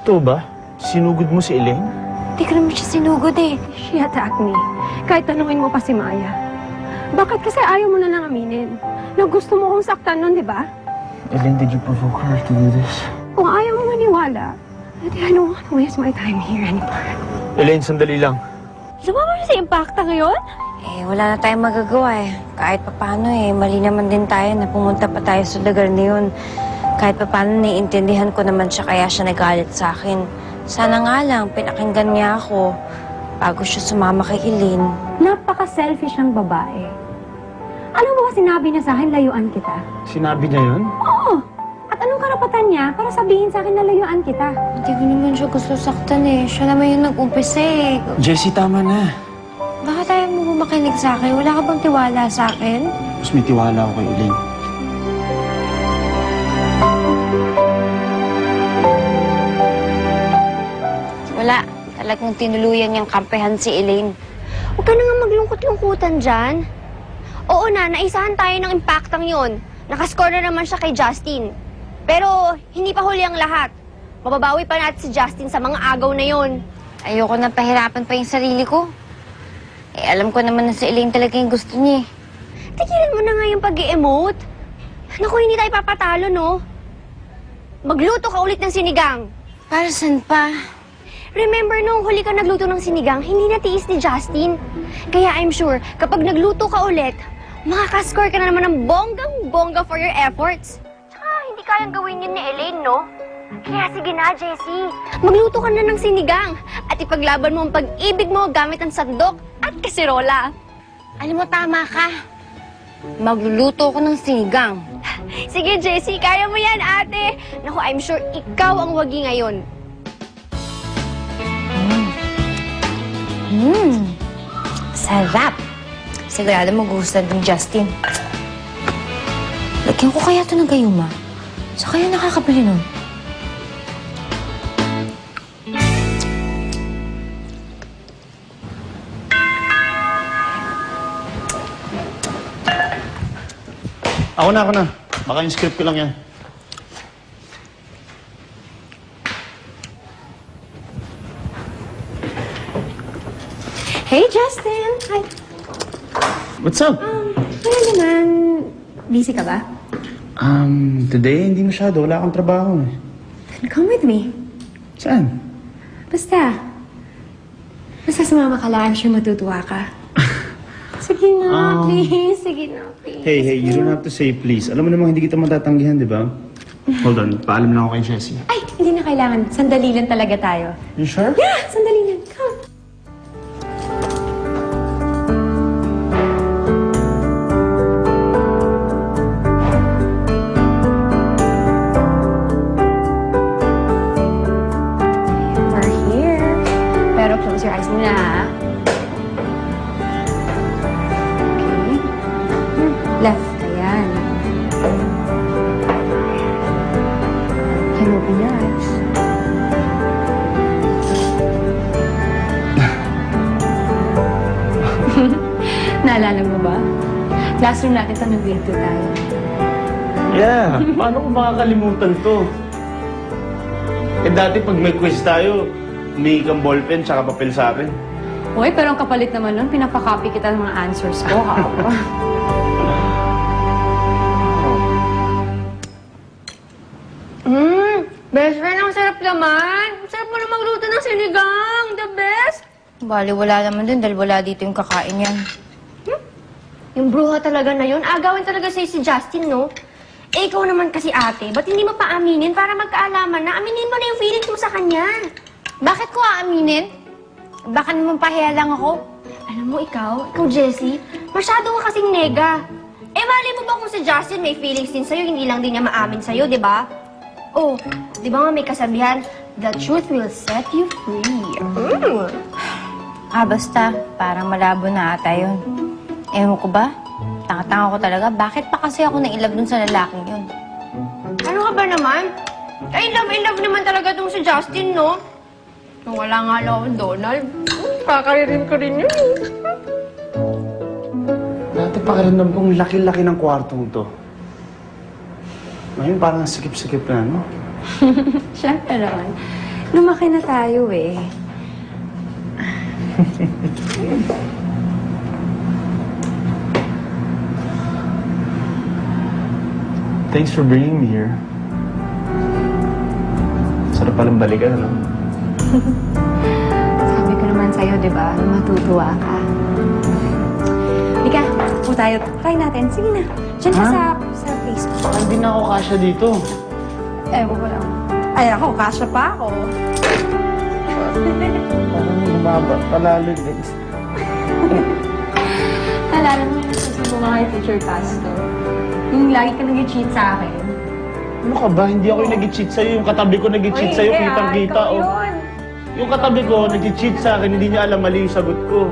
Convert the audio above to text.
Totoo ba? Sinugod mo si Elaine? Hindi ko naman siya sinugod eh. She attacked me. Kahit tanungin mo pa si Maya. Bakit kasi ayaw mo na lang aminin? Na gusto mo kong saktan nun, di ba? Elaine, did you provoke her to do this? Kung ayaw mo maniwala, edi I don't wanna waste my time here anymore. Elaine, sandali lang. Sumama na sa impacta ngayon? Eh, wala na tayong magagawa eh. Kahit papano eh, mali naman din tayo na pumunta pa tayo sa lugar na yun. Kahit papano naiintindihan ko naman siya kaya siya nagalit sa akin. Sana nga lang, pinakinggan niya ako bago siya sumama kay Elaine. Napaka-selfish ng babae. Alam mo ba sinabi niya sa akin, layuan kita? Sinabi niya yun? Oo! At anong karapatan niya para sabihin sa akin na layuan kita? Hindi ko naman siya gusto saktan eh. Siya naman yung nag-umpisa eh. Jessie, tama na. Bakit ayaw mo ba makinig sa akin? Wala ka bang tiwala sa akin? Mas may tiwala ako kay Elaine. Wala. Talagang tinuluyan niyang kampehan si Elaine. Huwag ka na nga maglungkot-lungkutan dyan. Oo na, naisahan tayo ng impactang yun. Nakascore na naman siya kay Justin. Pero hindi pa huli ang lahat. Mababawi pa natin si Justin sa mga agaw na yon. Ayoko na pahirapan pa yung sarili ko. Eh, alam ko naman na si Elaine talaga yung gusto niya eh. Tigilan mo na nga yung pag-i-emote. Naku, hindi tayo papatalo, no? Magluto ka ulit ng sinigang. Para saan pa? Remember nung huli ka nagluto ng sinigang, hindi natiis ni Justin. Kaya I'm sure, kapag nagluto ka ulit, makakascore ka na naman ng bonggang-bongga for your efforts. Tsaka, hindi kayang gawin yun ni Elaine, no? Kaya sige na, Jessie. Magluto ka na ng sinigang at ipaglaban mo ang pag-ibig mo gamit ang sandok at kasirola. Alam mo, tama ka. Magluluto ko ng sinigang. Sige, Jessie, kaya mo yan, ate. Naku, I'm sure ikaw ang wagi ngayon. Sarap. Sigurado magugustuhan din Justin. Lagyan ko kaya ito ng gayuma. Sa kaya nakakabili nun? Ako na. Baka yung script ko lang yan. Hey, Justin! Hi! What's up? Wala naman. Busy ka ba? Today hindi masyado. Wala akong trabaho eh. Come with me. Saan? Basta. Basta sumama ka lang. I'm sure matutuwa ka. Sige na, please. Sige na, please. Hey, you don't have to say please. Alam mo namang hindi kita matatanggihan, di ba? Hold on, paalam lang ako kay Jessie. Ay, hindi na kailangan. Sandali lang talaga tayo. You sure? Yeah, sandali lang. Come. We're here. Pero close your eyes muna, ha? Okay. Left. Ayan. Can you open your eyes? Naalala mo ba? Classroom natin ito nag-grade 2 tayo. Yeah, paano ko makakalimutan to? Eh dati pag may quiz tayo, humingi kang ballpen tsaka papel sa akin. Uy, pero ang kapalit naman nun, pinapakopy kita ng mga answers ko, ha? Best friend, ang sarap naman. Ang sarap mo na magluto ng sinigang. The best. Bali, wala naman din dahil wala dito yung kakain yan. Yung bruha talaga na yun, agawin talaga sa'yo si Justin, no? Eh, ikaw naman kasi ate, ba't hindi mo pa aminin para magkaalaman na aminin mo na yung feelings mo sa kanya? Bakit ko aaminin? Baka naman pahiya lang ako. Alam mo, ikaw Jessie, masyado ka kasing nega. Eh, mali mo ba kung si Justin may feelings din sa'yo, hindi lang din niya maamin sa'yo, di ba? Oh, di ba nga may kasabihan, the truth will set you free. Basta, parang malabo na ata yun. Ewan ko ba? Tanga-tanga ko talaga. Bakit pa kasi ako na-inlove dun sa lalaking yun? Ano ka ba naman? In love naman talaga tong si Justin, no? Nung wala nga lang akong Donald, kakaririn ko rin yun. Dati pakiramdam kong laki-laki ng kwartong to. Ngayon parang sikip-sikip na, no? Siyempre naman. Lumaki na tayo eh. Thanks for bringing me here. Sarap palang balikan, ano? Sabi ko naman sa'yo, di ba, na matutuwa ka. Halika, po tayo. Try natin. Sige na. Diyan ka sa Facebook. Baka hindi na ako kasya dito. Ewan ko lang. Ay ako, kasya pa ako. Parang lumaba, palalo din. Naalala mo yung nasusubo mga kay Teacher Pastor? Yung lagi ka nag-cheat sa akin. Ano ka ba? Hindi ako yung nag-cheat sa'yo. Yung katabi ko nag-cheat sa'yo, kitang-kita. ikaw Oh. yun. Yung katabi ko, nag-cheat sa akin, hindi niya alam mali yung sagot ko.